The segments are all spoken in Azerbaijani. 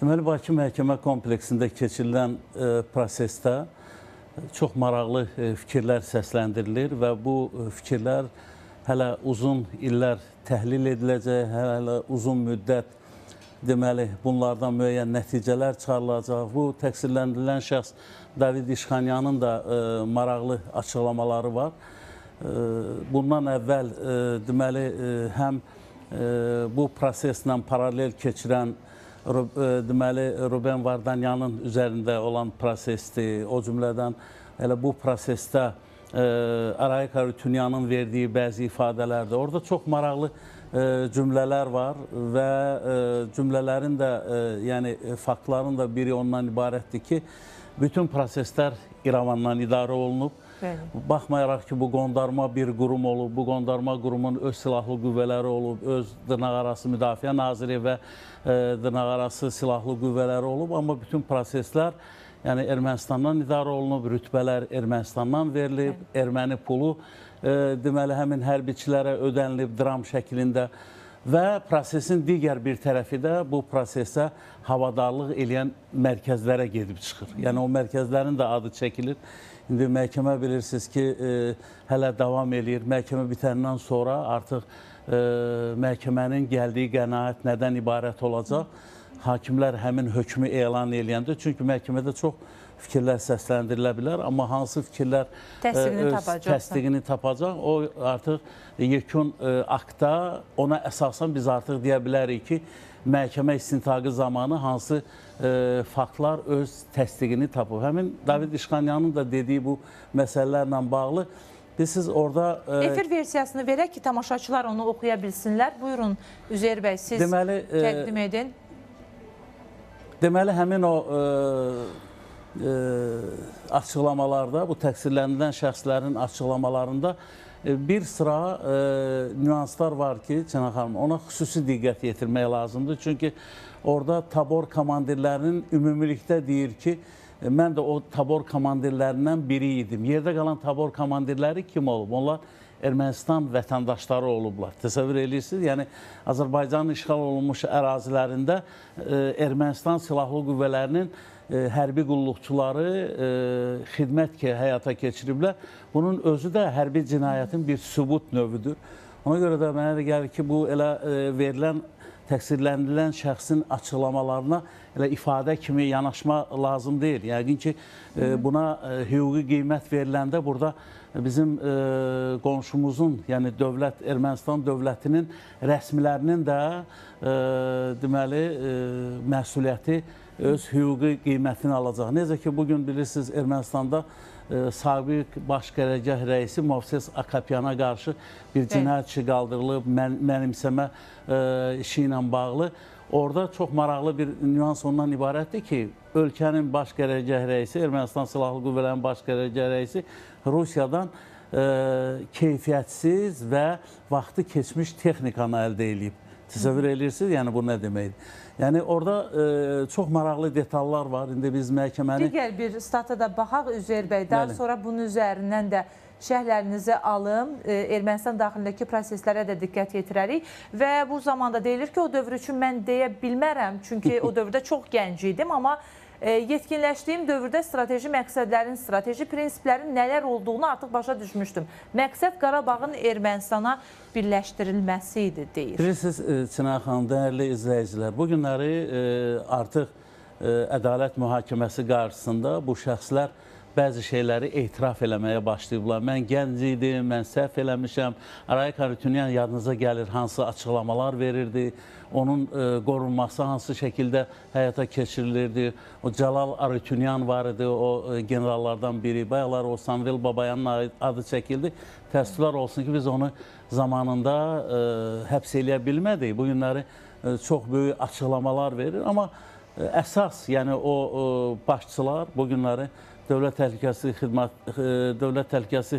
Deməli, Bakı məhkəmə kompleksində keçirilən prosesdə çox maraqlı fikirlər səsləndirilir və bu fikirlər hələ uzun illər təhlil ediləcək, hələ uzun müddət deməli, bunlardan müəyyən nəticələr çıxarılacaq. Bu təqsirləndirilən şəxs David İşxanyanın da maraqlı açıqlamaları var. Bundan əvvəl deməli, həm bu proseslə paralel keçirən deməli, Ruben Vardanyanın üzərində olan prosesdir. O cümlədən elə bu prosesdə Arayik Harutyunyanın verdiyi bəzi ifadələrdir. Orada çox maraqlı cümlələr var və cümlələrin də, yəni faktların da biri ondan ibarətdir ki, bütün proseslər İrəvandan idarə olunub. Baxmayaraq ki, bu qondarma bir qurum olub, bu qondarma qurumun öz silahlı qüvvələri olub, öz dırnaqarası müdafiə naziri və dırnaqarası silahlı qüvvələri olub, amma bütün proseslər yəni Ermənistandan idarə olunub, rütbələr Ermənistandan verilib, erməni pulu deməli həmin hərbiçilərə ödənilib dram şəklində və prosesin digər bir tərəfi də bu prosesə havadarlıq eləyən mərkəzlərə gedib çıxır. Yəni o mərkəzlərin də adı çəkilir. İndi məhkəmə bilirsiniz ki, hələ davam eləyir. Məhkəmə bitəndən sonra artıq məhkəmənin gəldiyi qənaət nədən ibarət olacaq? Hakimlər həmin hökmü elan eləyəndə, çünki məhkəmədə çox fikirlər səsləndirilə bilər, amma hansı fikirlər təsdiqini tapacaq, o artıq yekun aktda ona əsasən biz artıq deyə bilərik ki, məhkəmə istintaqı zamanı hansı faktlar öz təsdiqini tapıb. Həmin David İşxanyanın da dediyi bu məsələlərlə bağlı siz orada... Efir versiyasını verək ki, tamaşaçılar onu oxuya bilsinlər. Buyurun, Üzeyir bəy, siz təqdim edin. Deməli, həmin o açıqlamalarda, bu təqsirləndirilən şəxslərin açıqlamalarında bir sıra nüanslar var ki, Çənə xanım, ona xüsusi diqqət yetirmək lazımdır. Çünki orada tabor komandirlərinin ümumilikdə deyir ki, mən də o tabor komandirlərindən biri idim. Yerdə qalan tabor komandirləri kim olub? Onlar Ermənistan vətəndaşları olublar. Təsəvvür edirsiniz, yəni Azərbaycanın işğal olunmuş ərazilərində Ermənistan silahlı qüvvələrinin hərbi qulluqçuları xidmət həyata keçiriblər. Bunun özü də hərbi cinayətin bir sübut növüdür. Ona görə də mənə də gəlir ki, bu elə verilən təqsirləndirilən şəxsin açıqlamalarına elə ifadə kimi yanaşma lazım deyil. Yəqin ki, buna hüquqi qiymət veriləndə burada bizim qonşumuzun, yəni dövlət, Ermənistan dövlətinin rəsmilərinin də deməli məsuliyyəti öz hüquqi qiymətini alacaq. Necə ki, bugün bilirsiniz, Ermənistanda sabiq baş qərargah rəisi Movses Akapiana qarşı bir cinayət işi qaldırılıb, mənimsəmə işi ilə bağlı. Orada çox maraqlı bir nüans ondan ibarətdir ki, ölkənin baş qərargah rəisi, Ermənistan Silahlı Qüvvələrinin baş qərargah rəisi Rusiyadan keyfiyyətsiz və vaxtı keçmiş texnikanı əldə edib. Təsəvvür edirsiniz, yəni bu nə deməkdir? Yəni orada çox maraqlı detallar var. İndi biz məhkəməni... Digər bir stata da baxaq Üzeyir bəy. Daha sonra bunun üzərindən də şərhlərinizi alım. Ermənistan daxilindəki proseslərə də diqqət yetirərik. Və bu zamanda deyilir ki, o dövr üçün mən deyə bilmərəm. Çünki o dövrdə çox gənc idim. Amma yetkinləşdiyim dövrdə strateji məqsədlərin, strateji prinsiplərin nələr olduğunu artıq başa düşmüşdüm. Məqsəd Qarabağın Ermənistana birləşdirilməsi idi, deyir. Bilirsiniz, Çınar xanım, dəyərli izləyicilər, bu günləri artıq ədalət mühakiməsi qarşısında bu şəxslər bəzi şeyləri etiraf eləməyə başlayıblar. Mən gənc idim, mən səhv eləmişəm. Arayik Harutyunyan yadınıza gəlir, hansı açıqlamalar verirdi, onun qorunması hansı şəkildə həyata keçirilirdi. O Cəlal Harutyunyan var idi, o generallardan biri. Bayaqlar o Samvel Babayanın adı çəkildi. Təəssüflər olsun ki, biz onu zamanında həbs eləyə bilmədik. Bu günləri çox böyük açıqlamalar verir. Amma əsas, yəni o başçılar bu günləri Dövlət Təhlükəsizlik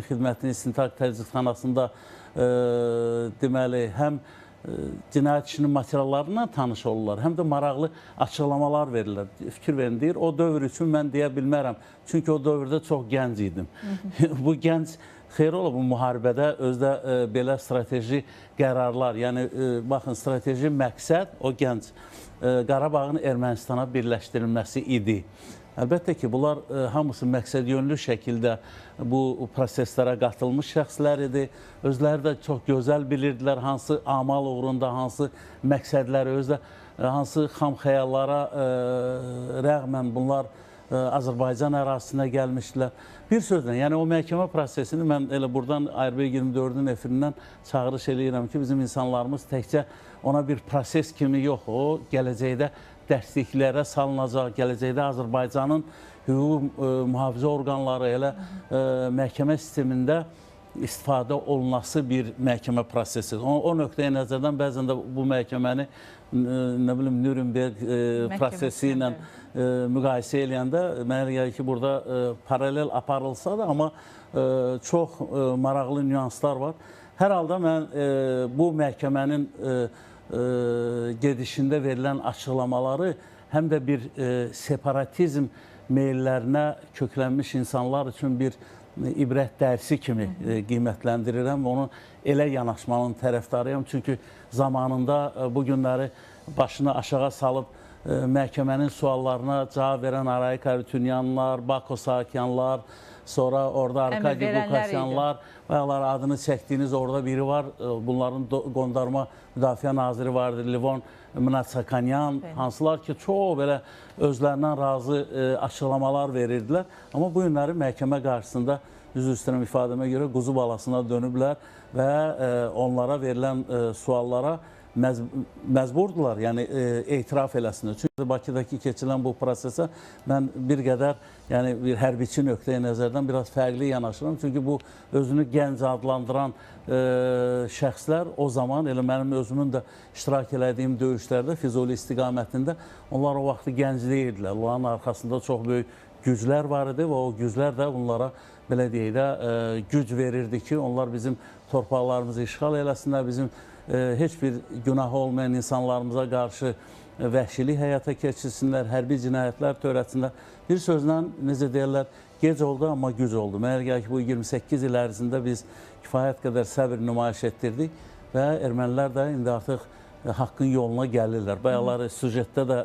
Xidmətinin İstintaq Təcridxanasında deməli, həm cinayət işinin materiallarından tanış olurlar, həm də maraqlı açıqlamalar verirlər. Fikir verin, deyir, o dövr üçün mən deyə bilmərəm. Çünki o dövrdə çox gənc idim. Bu gənc xeyir ola bu müharibədə özdə belə strateji qərarlar, yəni baxın, strateji məqsəd o gənc Qarabağın Ermənistana birləşdirilməsi idi. Əlbəttə ki, bunlar hamısı məqsədyönlü şəkildə bu proseslərə qatılmış şəxslər idi. Özləri də çox gözəl bilirdilər hansı amal uğrunda, hansı məqsədləri, özdə hansı xam xəyallara rəğmən bunlar Azərbaycan ərazisinə gəlmişdilər. Bir sözlə, yəni o məhkəmə prosesini mən elə buradan ARB 24-ün efirindən çağırış eləyirəm ki, bizim insanlarımız təkcə ona bir proses kimi yox, o gələcəkdə dərsliklərə salınacaq, gələcəkdə Azərbaycanın hüquq mühafizə orqanları elə məhkəmə sistemində istifadə olunması bir məhkəmə prosesi. O nöqteyi nəzərdən bəzən də bu məhkəməni Nürnberg prosesi ilə müqayisə eləyəndə mənə gəlir ki, burada paralel aparılsa da, amma çox maraqlı nüanslar var. Hər halda mən bu məhkəmənin gedişində verilən açıqlamaları həm də bir separatizm meyillərinə köklənmiş insanlar üçün bir ibrət dərsi kimi qiymətləndirirəm və onun elə yanaşmanın tərəfdarıyam. Çünki zamanında bu günləri başını aşağı salıb məhkəmənin suallarına cavab verən Arayik Harutyunyanlar, Bako Saakyanlar, sonra orada Arkadi Qukasyanlar, bayaqlar adını çəkdiyiniz orada biri var. Bunların qondarma müdafiə naziri vardır, Levon Mnatsakanyan, hansılar ki, çox belə özlərindən razı açıqlamalar verirdilər. Amma bu günləri məhkəmə qarşısında üzr istəyirəm ifadəmə görə quzu balasına dönüblər və onlara verilən suallara məcburdular, yəni etiraf eləsinlər. Çünki Bakıdakı keçilən bu prosesə mən bir qədər, yəni bir hərbiçi nöqteyi nəzərdən biraz fərqli yanaşıram. Çünki bu özünü gənc adlandıran şəxslər o zaman, elə mənim özümün də iştirak elədiyim döyüşlərdə Füzuli istiqamətində onlar o vaxtı gənc deyildilər. Onların arxasında çox böyük güclər var idi və o güclər də onlara belə deyək də güc verirdi ki, onlar bizim torpaqlarımızı işğal eləsinlər, bizim heç bir günahı olmayan insanlarımıza qarşı vəhşilik həyata keçirsinlər, hərbi cinayətlər törətsinlər. Bir sözlə, necə deyirlər, gec oldu, amma güc oldu. Mənə gəlir ki, bu 28 il ərzində biz kifayət qədər səbir nümayiş etdirdik və ermənilər də indi artıq haqqın yoluna gəlirlər. Bayaqları süjetdə də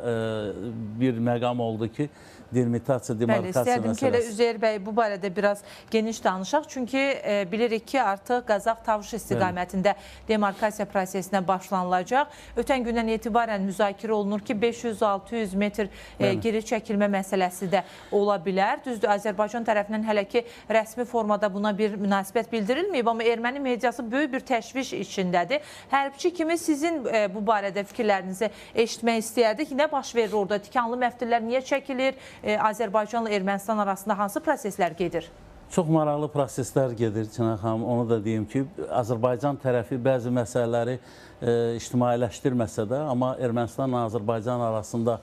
bir məqam oldu ki, delimitasiya, demarkasiya məsələsi. İstəyərdim ki, elə Üzeyir bəy bu barədə biraz geniş danışaq. Çünki bilirik ki, artıq Qazax-Tavuş istiqamətində demarkasiya prosesinə başlanılacaq. Ötən gündən etibarən müzakirə olunur ki, 500-600 metr geri çəkilmə məsələsi də ola bilər. Düzdür, Azərbaycan tərəfindən hələ ki, rəsmi formada buna bir münasibət bildirilməyib, amma erməni mediası böyük bir təşviş içindədir. Hərbçi kimi sizin bu barədə fikirlərinizi eşitmək istəyərdik. Nə baş verir orada? Tikanlı məftillər niyə çəkilir? Azərbaycanla Ermənistan arasında hansı proseslər gedir? Çox maraqlı proseslər gedir, Çınar xanım. Onu da deyim ki, Azərbaycan tərəfi bəzi məsələləri ictimailəşdirməsə də, amma Ermənistanla Azərbaycan arasında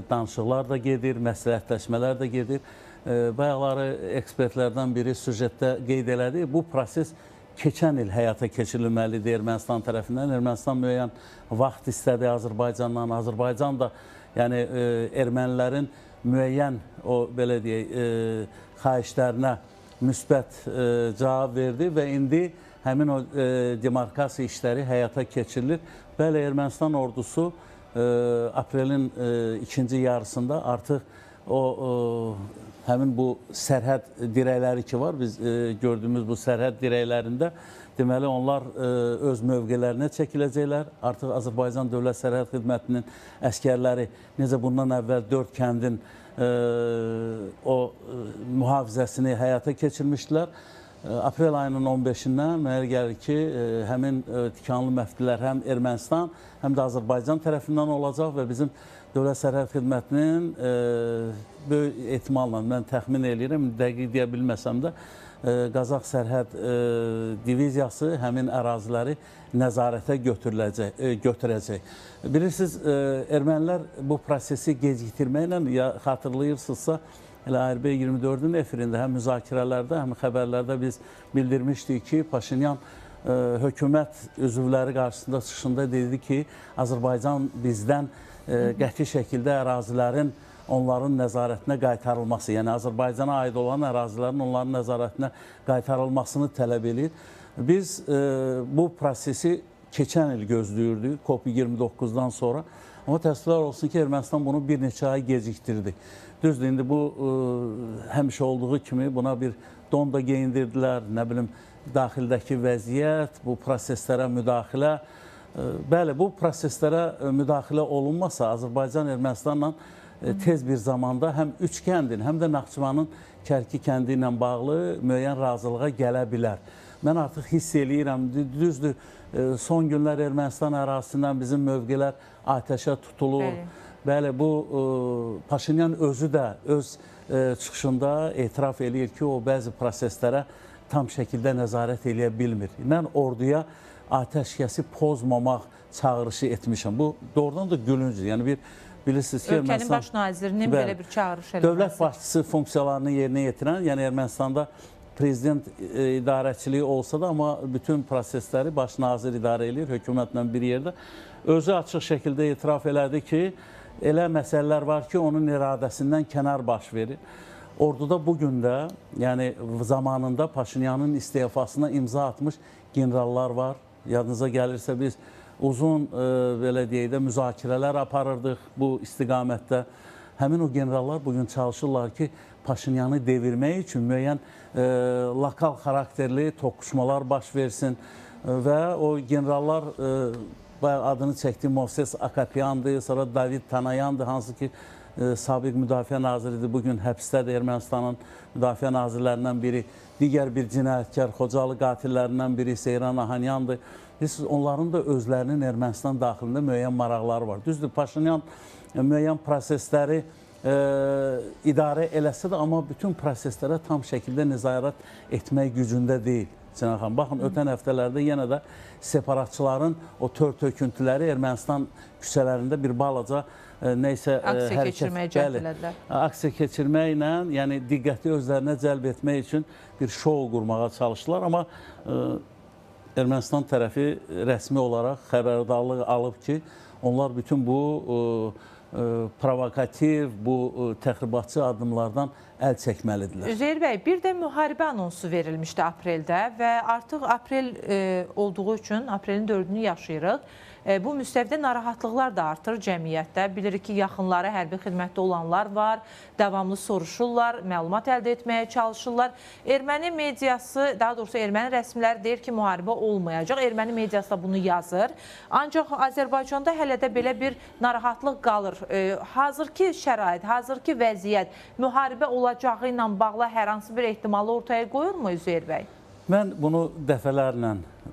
danışıqlar da gedir, məsləhətləşmələr də gedir. Bayaqları ekspertlərdən biri süjetdə qeyd elədi. Bu proses keçən il həyata keçirilməlidir Ermənistan tərəfindən. Ermənistan müəyyən vaxt istədi Azərbaycandan. Azərbaycan da yəni ermənilərin müəyyən o belə deyək xahişlərinə müsbət cavab verdi və indi həmin o demarkasiya işləri həyata keçirilir. Bəli, Ermənistan ordusu aprelin ikinci yarısında artıq o həmin bu sərhəd dirəkləri ki var, biz gördüyümüz bu sərhəd dirəklərində deməli onlar öz mövqelərinə çəkiləcəklər. Artıq Azərbaycan Dövlət Sərhəd Xidmətinin əskərləri necə bundan əvvəl 4 kəndin o mühafizəsini həyata keçirmişdilər. Aprel ayının 15-dən mənə gəlir ki, həmin tikanlı məftillər həm Ermənistan, həm də Azərbaycan tərəfindən olacaq və bizim Dövlət Sərhəd Xidmətinin böyük ehtimalla, mən təxmin eləyirəm, dəqiq deyə bilməsəm də, Qazax sərhəd diviziyası həmin əraziləri nəzarətə götürəcək. Bilirsiniz, ermənilər bu prosesi gecikdirməklə, ya xatırlayırsınızsa, elə ARB 24-ün efirində həm müzakirələrdə, həm xəbərlərdə biz bildirmişdik ki, Paşinyan hökumət üzvləri qarşısında çıxışında dedi ki, Azərbaycan bizdən qəti şəkildə ərazilərin onların nəzarətinə qaytarılması, yəni Azərbaycana aid olan ərazilərin onların nəzarətinə qaytarılmasını tələb edir. Biz bu prosesi keçən il gözləyirdik, COP29-dan sonra. Amma təəssüflər olsun ki, Ermənistan bunu bir neçə ay gecikdirdi. Düzdür, indi bu həmişə olduğu kimi buna bir don da geyindirdilər, nə bilim, daxildəki vəziyyət, bu proseslərə müdaxilə. Bəli, bu proseslərə müdaxilə olunmasa, Azərbaycan Ermənistanla tez bir zamanda həm üç kəndin, həm də Naxçıvanın Kərki kəndi ilə bağlı müəyyən razılığa gələ bilər. Mən artıq hiss eləyirəm, düzdür, son günlər Ermənistan ərazisindən bizim mövqelər atəşə tutulur. Bəli, bu Paşinyan özü də öz çıxışında etiraf eləyir ki, o bəzi proseslərə tam şəkildə nəzarət eləyə bilmir. Mən orduya atəşkəsi pozmamaq çağırışı etmişəm. Bu doğrudan da gülüncdür. Yəni bilirsiniz ki, ölkənin baş nazirinin belə bir çağırış eləməsi. Dövlət başçısı funksiyalarını yerinə yetirən, yəni Ermənistanda prezident idarəçiliyi olsa da, amma bütün prosesləri baş nazir idarə edir, hökumətlə bir yerdə. Özü açıq şəkildə etiraf elədi ki, elə məsələlər var ki, onun iradəsindən kənar baş verir. Orduda bugün də, yəni zamanında Paşinyanın istefasına imza atmış generallar var. Yadınıza gəlirsə biz uzun, belə deyək də, müzakirələr aparırdıq bu istiqamətdə. Həmin o generallar bugün çalışırlar ki, Paşinyanı devirmək üçün müəyyən lokal xarakterli toqquşmalar baş versin və o generallar adını çəkdiyi Moses Akopyandır, sonra David Tanayandır, hansı ki sabiq müdafiə naziridir, bugün həbsdədir Ermənistanın müdafiə nazirlərindən biri, digər bir cinayətkar, Xocalı qatillerindən biri Seyran Ahanyandır. Onların da özlərinin Ermənistan daxilində müəyyən maraqları var. Düzdür, Paşinyan müəyyən prosesləri idarə eləsə də, amma bütün proseslərə tam şəkildə nəzarət etmək gücündə deyil. Cənab xanım, baxın, ötən həftələrdə yenə də separatçıların o tör-töküntüləri Ermənistan küçələrində bir balaca neysə aksiya keçirməyə cəhd elədilər. Aksiya keçirməklə, yəni diqqəti özlərinə cəlb etmək üçün bir şou qurmağa çalışdılar, amma Ermənistan tərəfi rəsmi olaraq xəbərdarlıq alıb ki, onlar bütün bu provokativ, bu təxribatçı addımlardan əl çəkməlidirlər. Üzeyir bəy, bir də müharibə anonsu verilmişdi apreldə və artıq aprel olduğu üçün aprelin 4-ünü yaşayırıq. Bu müstəvidə narahatlıqlar da artır cəmiyyətdə. Bilirik ki, yaxınları hərbi xidmətdə olanlar var, davamlı soruşurlar, məlumat əldə etməyə çalışırlar. Erməni mediası, daha doğrusu erməni rəsmiləri deyir ki, müharibə olmayacaq. Erməni mediası da bunu yazır. Ancaq Azərbaycanda hələ də belə bir narahatlıq qalır. Hazırki şərait, hazırki vəziyyət müharibə olacağı ilə bağlı hər hansı bir ehtimalı ortaya qoyurmu Üzeyir bəy? Mən bunu dəfələrlə,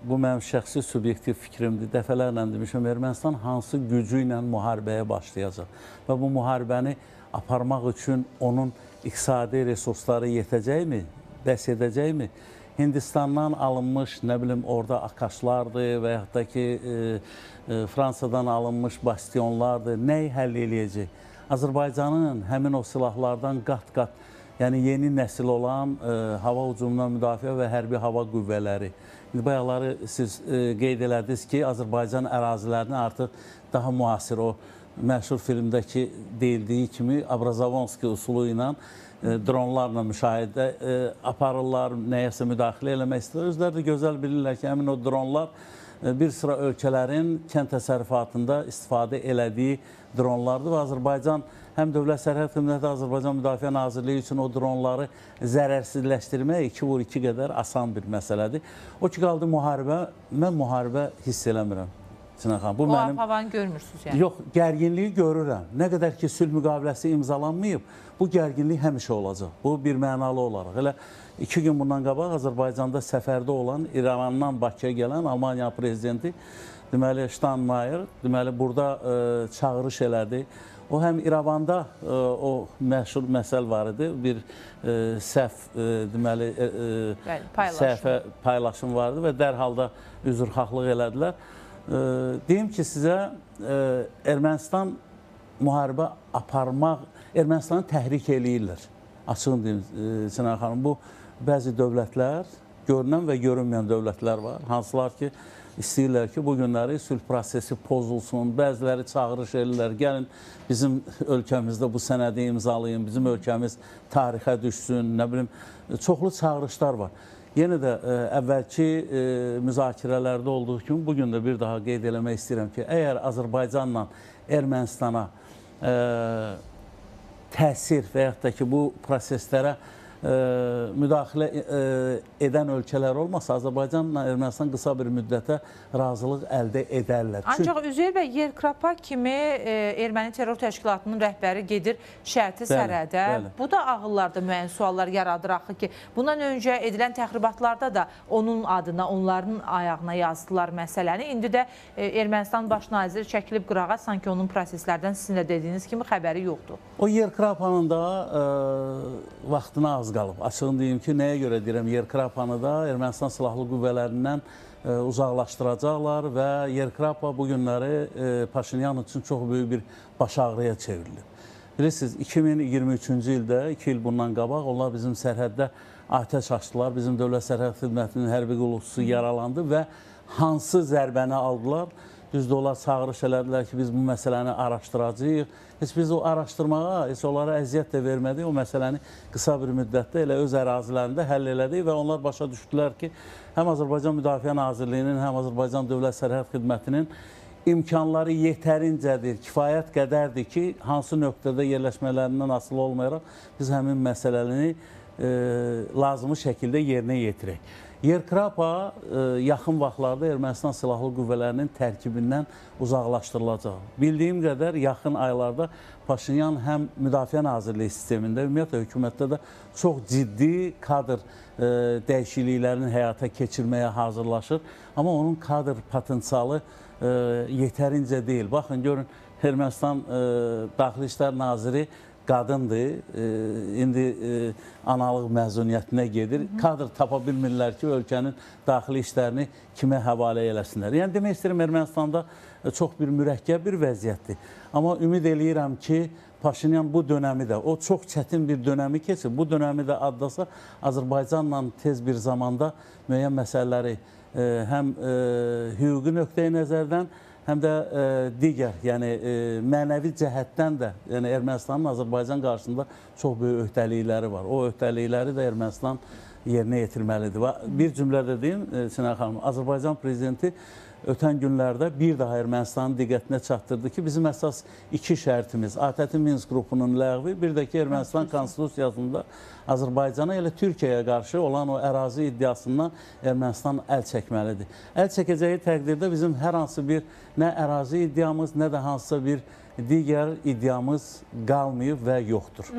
bu mənim şəxsi subyektiv fikrimdir, dəfələrlə demişəm, Ermənistan hansı gücü ilə müharibəyə başlayacaq və bu müharibəni aparmaq üçün onun iqtisadi resursları yetəcəkmi, bəs edəcəkmi? Hindistandan alınmış, nə bilim, orada akaşlardır və yaxud da ki, Fransadan alınmış bastionlardır, nəyi həll eləyəcək? Azərbaycanın həmin o silahlardan qat-qat, yəni yeni nəsil olan hava hücumundan müdafiə və hərbi hava qüvvələri. Bayaqları siz qeyd elədiniz ki, Azərbaycan ərazilərini artıq daha müasir, o məşhur filmdəki deyildiyi kimi Abrazavonski usulu ilə dronlarla müşahidə aparırlar, nəyəsə müdaxilə eləmək istəyirlər. Özləri də gözəl bilirlər ki, həmin o dronlar bir sıra ölkələrin kənd təsərrüfatında istifadə elədiyi dronlardır və Azərbaycan həm Dövlət Sərhəd Xidməti, Azərbaycan Müdafiə Nazirliyi üçün o dronları zərərsizləşdirmək 2x2 qədər asan bir məsələdir. O ki, qaldı müharibə, mən müharibə hiss eləmirəm. O havanı görmürsünüz yəni? Yox, gərginliyi görürəm. Nə qədər ki, sülh müqaviləsi imzalanmayıb, bu gərginlik həmişə olacaq. Bu bir mənalı olaraq. Elə 2 gün bundan qabaq Azərbaycanda səfərdə olan, İrandan Bakıya gələn Almanya prezidenti, deməli, Steinmeier, deməli, burada çağırış elədi. O həm İrəvanda o məşhur məsəl var idi, bir səhv, deməli, səhvə paylaşım vardı və dərhal da üzrxahlıq elədilər. Deyim ki, sizə Ermənistan müharibə aparmaq, Ermənistanı təhrik eləyirlər. Açığın deyim, Sinan xanım, bu bəzi dövlətlər, görünən və görünməyən dövlətlər var, hansılar ki, istəyirlər ki, bu günləri sülh prosesi pozulsun, bəziləri çağırış edirlər, gəlin bizim ölkəmizdə bu sənədi imzalayın, bizim ölkəmiz tarixə düşsün, nə bilim, çoxlu çağırışlar var. Yenə də əvvəlki müzakirələrdə olduğu kimi bugün də bir daha qeyd eləmək istəyirəm ki, əgər Azərbaycanla Ermənistana təsir və yaxud da ki, bu proseslərə müdaxilə edən ölkələr olmasa, Azərbaycanla Ermənistan qısa bir müddətə razılıq əldə edərlər. Ancaq Üzeyir bəy, Yerkrapa kimi erməni terror təşkilatının rəhbəri gedir şərti sərhədə. Bu da ağıllarda müəyyən suallar yaradır axı ki, bundan öncə edilən təxribatlarda da onun adına, onların ayağına yazdılar məsələni. İndi də Ermənistan baş naziri çəkilib qırağa, sanki onun proseslərdən sizin də dediyiniz kimi xəbəri yoxdur. O Yerkrapanın da vaxtına az qalıb. Açığını deyim ki, nəyə görə deyirəm, Yerkrapanı da Ermənistan Silahlı Qüvvələrindən uzaqlaşdıracaqlar və Yerkrapa bu günləri Paşinyan üçün çox böyük bir baş ağrıya çevrilir. Bilirsiniz, 2023-cü ildə, 2 il bundan qabaq, onlar bizim sərhəddə atəş açdılar, bizim Dövlət Sərhəd Xidmətinin hərbi qulluqçusu yaralandı və hansı zərbəni aldılar? Düzdür, onlar çağırış elədilər ki, biz bu məsələni araşdıracağıq. Heç biz o araşdırmağa, heç onlara əziyyət də vermədik. O məsələni qısa bir müddətdə elə öz ərazilərində həll elədik və onlar başa düşdülər ki, həm Azərbaycan Müdafiə Nazirliyinin, həm Azərbaycan Dövlət Sərhəd Xidmətinin imkanları yetərincədir, kifayət qədərdir ki, hansı nöqtədə yerləşmələrindən asılı olmayaraq biz həmin məsələni lazımi şəkildə yerinə yetirək. Yerkrapa yaxın vaxtlarda Ermənistan Silahlı Qüvvələrinin tərkibindən uzaqlaşdırılacaq. Bildiyim qədər yaxın aylarda Paşinyan həm Müdafiə Nazirliyi sistemində, ümumiyyətlə hökumətdə də çox ciddi kadr dəyişikliklərini həyata keçirməyə hazırlaşır. Amma onun kadr potensialı yetərincə deyil. Baxın, görün, Ermənistan Daxili İşlər Naziri qadındır, indi analıq məzuniyyətinə gedir. Kadr tapa bilmirlər ki, ölkənin daxili işlərini kimə həvalə eləsinlər. Yəni, demək istəyirəm, Ermənistanda çox bir mürəkkəb bir vəziyyətdir. Amma ümid eləyirəm ki, Paşinyan bu dönəmi də, o çox çətin bir dönəmi keçir. Bu dönəmi də addasa Azərbaycanla tez bir zamanda müəyyən məsələləri həm hüquqi nöqteyi nəzərdən, həm də digər, yəni mənəvi cəhətdən də, yəni Ermənistanın Azərbaycan qarşısında çox böyük öhdəlikləri var. O öhdəlikləri də Ermənistan yerinə yetirməlidir. Bir cümlədə deyim, Sinan xanım, Azərbaycan prezidenti ötən günlərdə bir daha Ermənistanın diqqətinə çatdırdı ki, bizim əsas iki şərtimiz, ATƏT Minsk qrupunun ləğvi, bir də ki, Ermənistan konstitusiyasında Azərbaycana elə Türkiyəyə qarşı olan o ərazi iddiasından Ermənistan əl çəkməlidir. Əl çəkəcəyi təqdirdə bizim hər hansı bir nə ərazi iddiamız, nə də hansısa bir digər iddiamız qalmayıb və yoxdur.